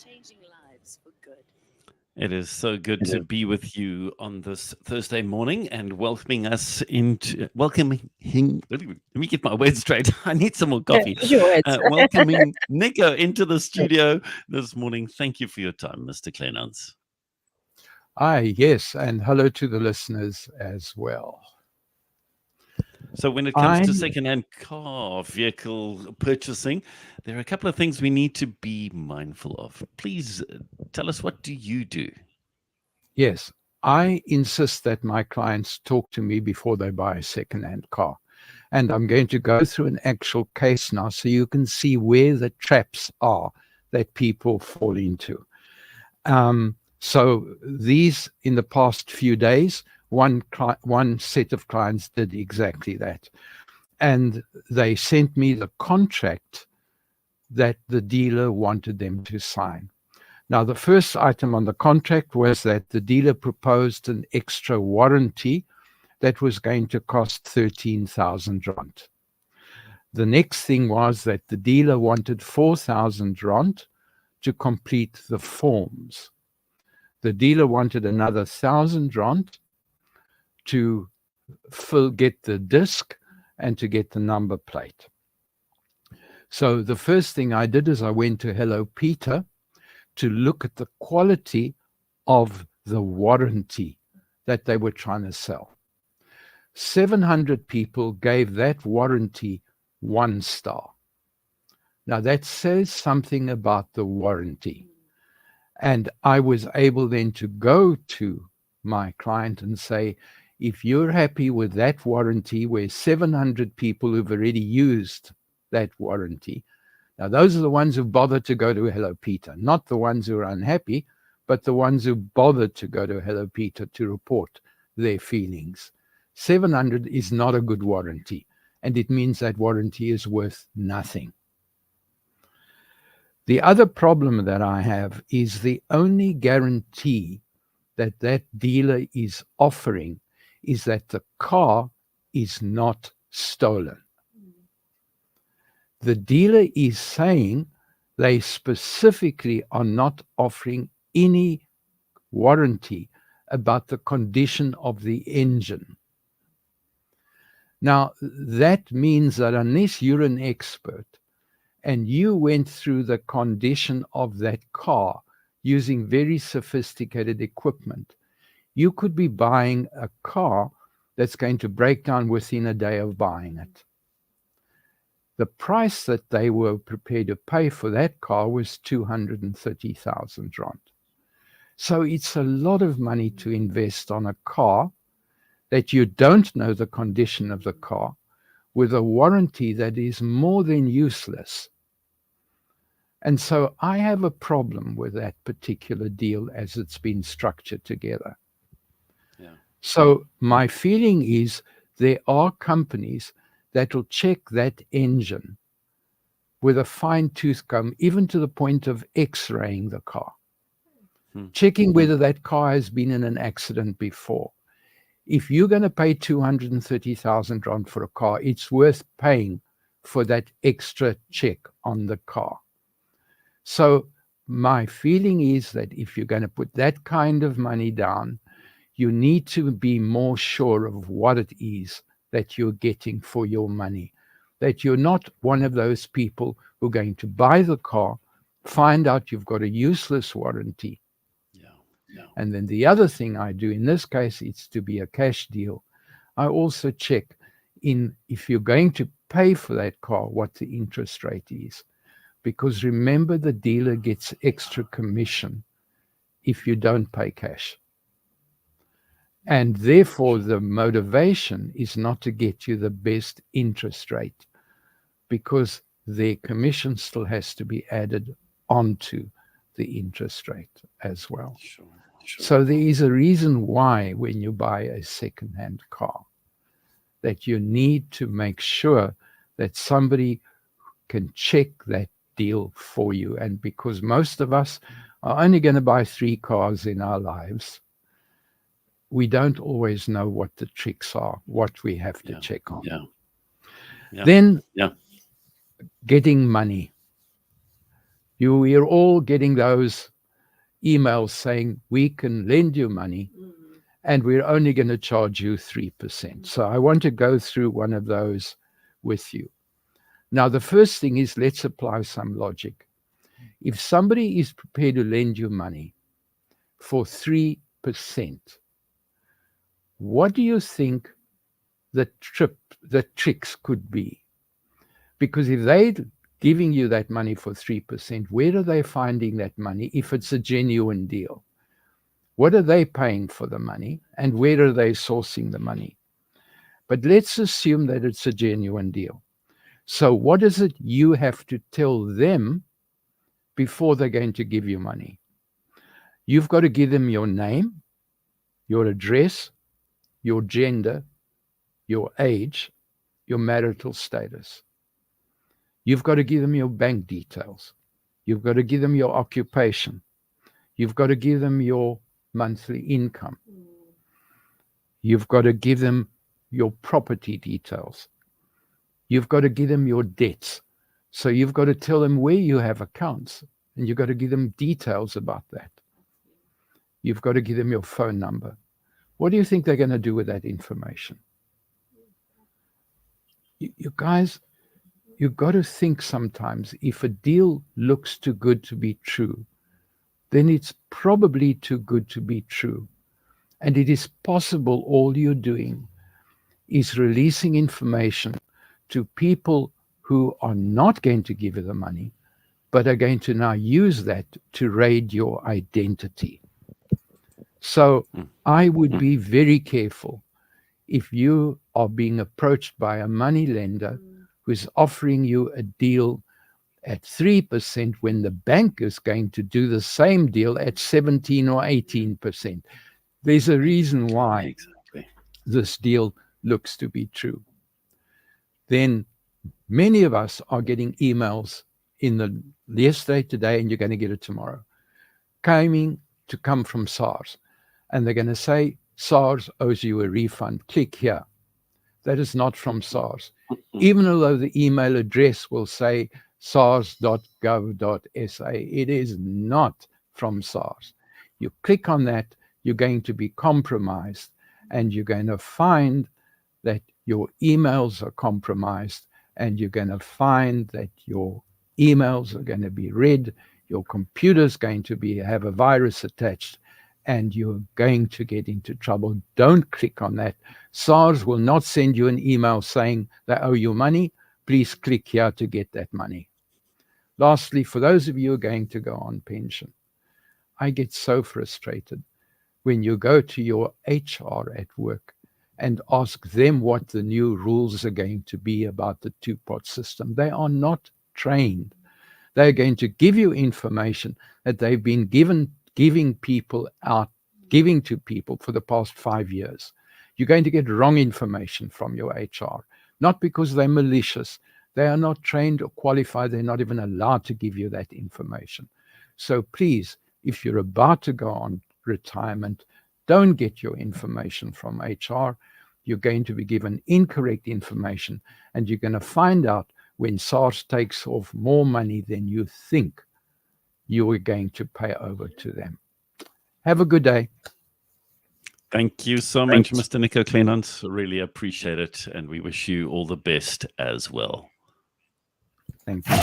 changing lives for good. It is so good to be with you on this Thursday morning and welcoming. Let me get my words straight. I need some more coffee. Yours. Welcoming Nico into the studio this morning. Thank you for your time, Mr. Kleynhans. Yes, and hello to the listeners as well. So when it comes to second-hand car vehicle purchasing, there are a couple of things we need to be mindful of. Please tell us, what do you do? Yes, I insist that my clients talk to me before they buy a second-hand car. And I'm going to go through an actual case now so you can see where the traps are that people fall into. So these, in the past few days, one set of clients did exactly that. And they sent me the contract that the dealer wanted them to sign. Now, the first item on the contract was that the dealer proposed an extra warranty that was going to cost 13,000 rand. The next thing was that the dealer wanted 4,000 rand to complete the forms. The dealer wanted another 1,000 rand to get the disc and to get the number plate. So the first thing I did is I went to Hello Peter to look at the quality of the warranty that they were trying to sell. 700 people gave that warranty 1 star. Now that says something about the warranty. And I was able then to go to my client and say, if you're happy with that warranty, where 700 people who've already used that warranty, now those are the ones who bothered to go to Hello Peter, not the ones who are unhappy, but the ones who bothered to go to Hello Peter to report their feelings. 700 is not a good warranty, and it means that warranty is worth nothing. The other problem that I have is the only guarantee that that dealer is offering is that the car is not stolen. The dealer is saying they specifically are not offering any warranty about the condition of the engine. Now, that means that unless you're an expert and you went through the condition of that car using very sophisticated equipment, you could be buying a car that's going to break down within a day of buying it. The price that they were prepared to pay for that car was 230,000 rand. So it's a lot of money to invest on a car that you don't know the condition of the car, with a warranty that is more than useless. And so I have a problem with that particular deal as it's been structured together. Yeah. So my feeling is there are companies that will check that engine with a fine-tooth comb, even to the point of x-raying the car, checking whether that car has been in an accident before. If you're going to pay 230,000 rand for a car, it's worth paying for that extra check on the car. So my feeling is that if you're going to put that kind of money down, you need to be more sure of what it is that you're getting for your money, that you're not one of those people who are going to buy the car, find out you've got a useless warranty. And then the other thing I do in this case, it's to be a cash deal. I also check if you're going to pay for that car, what the interest rate is. Because remember, the dealer gets extra commission if you don't pay cash. And therefore, the motivation is not to get you the best interest rate, because their commission still has to be added onto the interest rate as well. Sure. So there is a reason why when you buy a second-hand car, that you need to make sure that somebody can check that deal for you. And because most of us are only going to buy 3 cars in our lives, we don't always know what the tricks are, what we have to check on. Then getting money. We're all getting those emails saying we can lend you money and we're only going to charge you 3%. So I want to go through one of those with you. Now, the first thing is, let's apply some logic. If somebody is prepared to lend you money for 3%, what do you think the tricks could be? Because if they're giving you that money for 3%, where are they finding that money if it's a genuine deal? What are they paying for the money, and where are they sourcing the money? But let's assume that it's a genuine deal. So what is it you have to tell them before they're going to give you money? You've got to give them your name, your address, your gender, your age, your marital status. You've got to give them your bank details. You've got to give them your occupation. You've got to give them your monthly income. You've got to give them your property details. You've got to give them your debts. So you've got to tell them where you have accounts, and you've got to give them details about that. You've got to give them your phone number. What do you think they're going to do with that information? You guys, you've got to think sometimes, if a deal looks too good to be true, then it's probably too good to be true. And it is possible all you're doing is releasing information to people who are not going to give you the money, but are going to now use that to raid your identity. So I would be very careful if you are being approached by a money lender who's offering you a deal at 3% when the bank is going to do the same deal at 17 or 18%. There's a reason why this deal looks to be true. Then many of us are getting emails yesterday, today, and you're going to get it tomorrow, come from SARS. And they're going to say, SARS owes you a refund. Click here. That is not from SARS. Even though the email address will say sars.gov.sa, it is not from SARS. You click on that, you're going to be compromised, and you're going to find that your emails are compromised, and you're going to find that your emails are going to be read, your computer's going to have a virus attached, and you're going to get into trouble. Don't click on that. SARS will not send you an email saying they owe you money. Please click here to get that money. Lastly, for those of you who are going to go on pension, I get so frustrated when you go to your HR at work and ask them what the new rules are going to be about the two-pot system. They are not trained. They're going to give you information that they've been giving to people for the past 5 years. You're going to get wrong information from your HR, not because they're malicious. They are not trained or qualified. They're not even allowed to give you that information. So please, if you're about to go on retirement, don't get your information from HR. You're going to be given incorrect information, and you're going to find out when SARS takes off more money than you think you are going to pay over to them. Have a good day. Thank you so much, Mr. Nico Kleynhans. Really appreciate it, and we wish you all the best as well. Thank you.